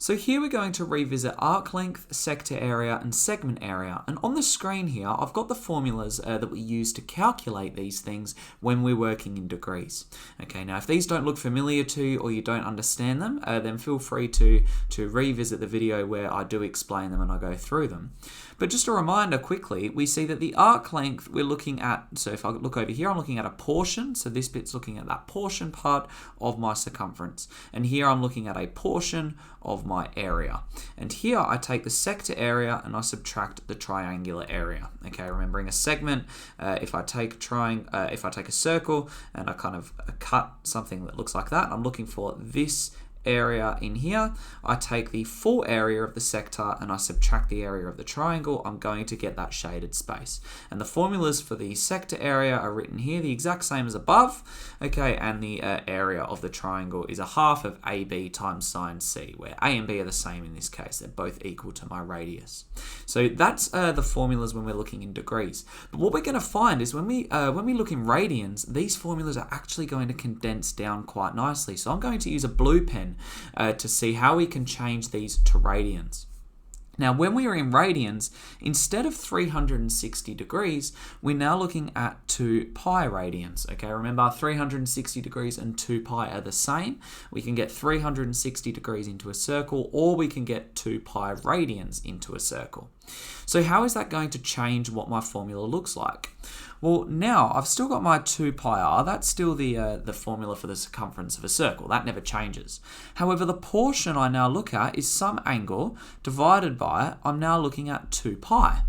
So here we're going to revisit arc length, sector area, and segment area. And on the screen here, I've got the formulas that we use to calculate these things when we're working in degrees. Okay, now if these don't look familiar to you or you don't understand them, then feel free to revisit the video where I do explain them and I go through them. But just a reminder quickly, we see that the arc length we're looking at, so if I look over here, I'm looking at a portion. So this bit's looking at that portion part of my circumference. And here I'm looking at a portion of my area. And here I take the sector area and I subtract the triangular area. Okay, remembering a segment, if I take a circle and I kind of cut something that looks like that, I'm looking for this area in here. I take the full area of the sector and I subtract the area of the triangle. I'm going to get that shaded space. And the formulas for the sector area are written here, the exact same as above. Okay, and the area of the triangle is a half of AB times sine C, where A and B are the same in this case. They're both equal to my radius. So that's the formulas when we're looking in degrees. But what we're going to find is when we look in radians, these formulas are actually going to condense down quite nicely. So I'm going to use a blue pen to see how we can change these to radians. Now, when we are in radians, instead of 360 degrees, we're now looking at 2 pi radians. Okay, remember 360 degrees and 2 pi are the same. We can get 360 degrees into a circle, or we can get 2 pi radians into a circle. So how is that going to change what my formula looks like? Well, now I've still got my 2 pi r. That's still the formula for the circumference of a circle. That never changes. However, the portion I now look at is some angle divided by, I'm now looking at 2 pi.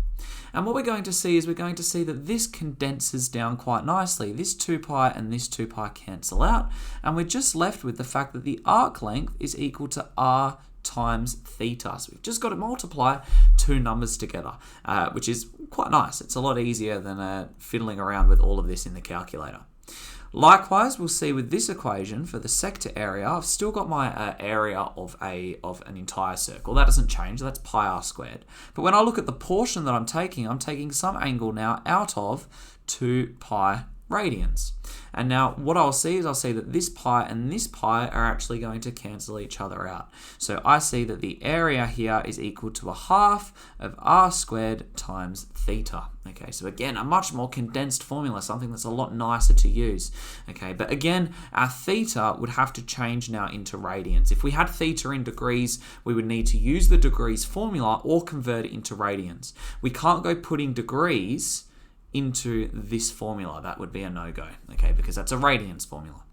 And what we're going to see is we're going to see that this condenses down quite nicely. This 2 pi and this 2 pi cancel out. And we're just left with the fact that the arc length is equal to r times theta. So we've just got to multiply 2 numbers together, which is quite nice. It's a lot easier than fiddling around with all of this in the calculator. Likewise, we'll see with this equation for the sector area, I've still got my area of an entire circle. That doesn't change, that's pi r squared. But when I look at the portion that I'm taking some angle now out of 2 pi radians. And now what I'll see that this pi and this pi are actually going to cancel each other out. So I see that the area here is equal to a half of r squared times theta. Okay, so again, a much more condensed formula, something that's a lot nicer to use. Okay, but again, our theta would have to change now into radians. If we had theta in degrees, we would need to use the degrees formula or convert it into radians. We can't go putting degrees into this formula. That would be a no-go, okay, because that's a radians formula.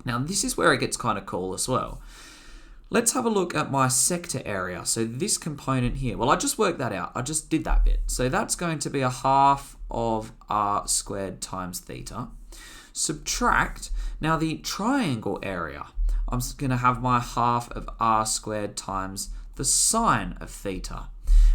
Now, this is where it gets kind of cool as well. Let's have a look at my sector area. So this component here, well, I just worked that out. I just did that bit. So that's going to be a half of r squared times theta. Subtract, now the triangle area, I'm going to have my half of r squared times the sine of theta.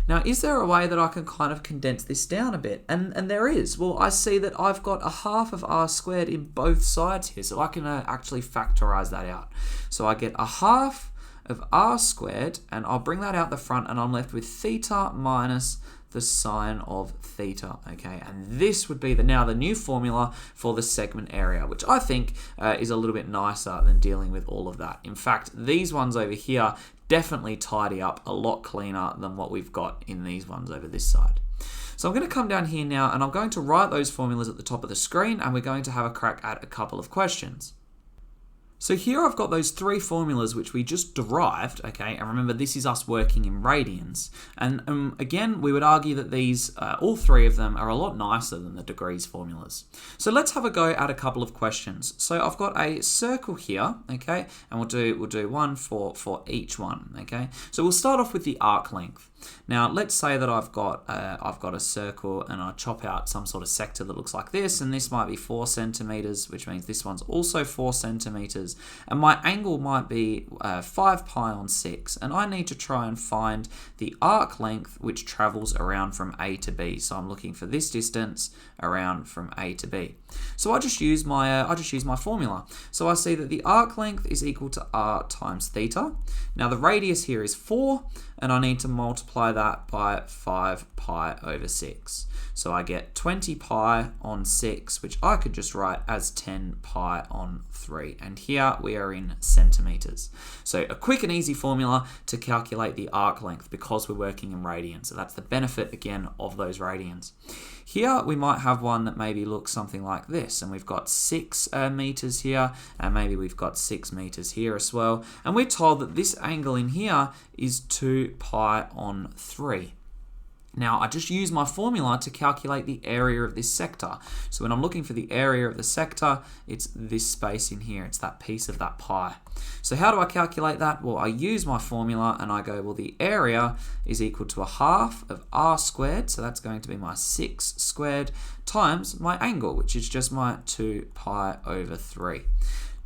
Now, is there a way that I can kind of condense this down a bit? And there is. Well, I see that I've got a half of r squared in both sides here, so I can actually factorize that out. So I get a half of r squared, and I'll bring that out the front, and I'm left with theta minus the sine of theta, okay? And this would be now the new formula for the segment area, which I think is a little bit nicer than dealing with all of that. In fact, these ones over here definitely tidy up a lot cleaner than what we've got in these ones over this side. So I'm going to come down here now and I'm going to write those formulas at the top of the screen, and we're going to have a crack at a couple of questions. So here I've got those 3 formulas which we just derived, okay, and remember this is us working in radians. And again, we would argue that these, all 3 of them are a lot nicer than the degrees formulas. So let's have a go at a couple of questions. So I've got a circle here, okay, and we'll do one for each one, okay. So we'll start off with the arc length. Now let's say that I've got a circle and I chop out some sort of sector that looks like this, and this might be 4 centimeters, which means this one's also 4 centimeters, and my angle might be 5 pi on 6, and I need to try and find the arc length which travels around from A to B. So I'm looking for this distance around from A to B. So I just use my formula. So I see that the arc length is equal to r times theta. Now the radius here is 4, and I need to multiply that by 5 pi over 6. So I get 20 pi on 6, which I could just write as 10 pi on 3. And here here we are in centimeters. So a quick and easy formula to calculate the arc length because we're working in radians. So that's the benefit, again, of those radians. Here we might have one that maybe looks something like this, and we've got 6 meters here, and maybe we've got 6 meters here as well, and we're told that this angle in here is 2 pi on 3. Now, I just use my formula to calculate the area of this sector. So when I'm looking for the area of the sector, it's this space in here. It's that piece of that pi. So how do I calculate that? Well, I use my formula and I go, well, the area is equal to 1/2 of r squared. So that's going to be my 6 squared times my angle, which is just my 2 pi over 3.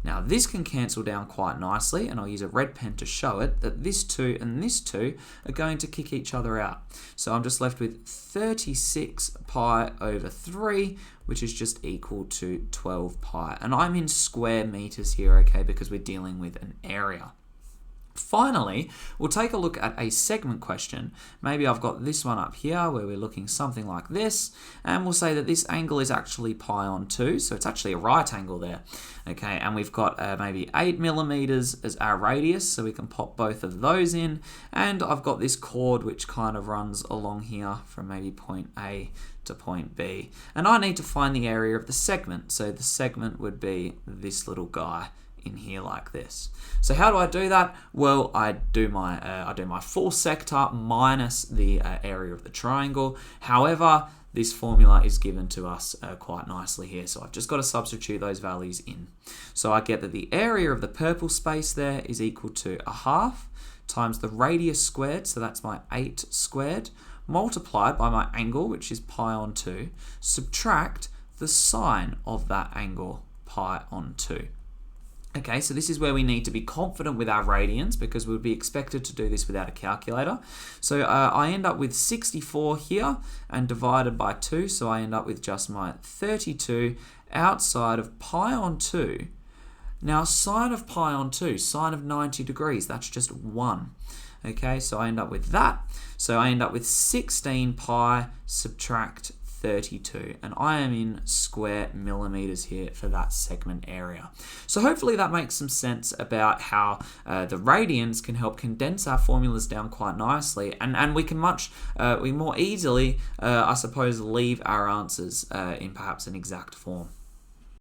Now this can cancel down quite nicely, and I'll use a red pen to show it, that this 2 and this 2 are going to kick each other out. So I'm just left with 36 pi over 3, which is just equal to 12 pi. And I'm in square meters here, okay, because we're dealing with an area. Finally, we'll take a look at a segment question. Maybe I've got this one up here where we're looking something like this, and we'll say that this angle is actually pi on 2, so it's actually a right angle there. Okay, and we've got maybe 8 millimeters as our radius, so we can pop both of those in, and I've got this chord which kind of runs along here from maybe point A to point B, and I need to find the area of the segment. So the segment would be this little guy in here like this. So how do I do that? Well, I do my full sector minus the area of the triangle. However, this formula is given to us quite nicely here, so I've just got to substitute those values in. So I get that the area of the purple space there is equal to 1/2 times the radius squared, so that's my 8 squared, multiplied by my angle, which is pi on 2, subtract the sine of that angle, pi on 2. Okay, so this is where we need to be confident with our radians because we would be expected to do this without a calculator. So I end up with 64 here and divided by 2, so I end up with just my 32 outside of pi on 2. Now sine of pi on 2, sine of 90 degrees, that's just 1. Okay, so I end up with that. So I end up with 16 pi subtract 32, and I am in square millimeters here for that segment area. So hopefully that makes some sense about how the radians can help condense our formulas down quite nicely, and we can we more easily, I suppose, leave our answers in perhaps an exact form.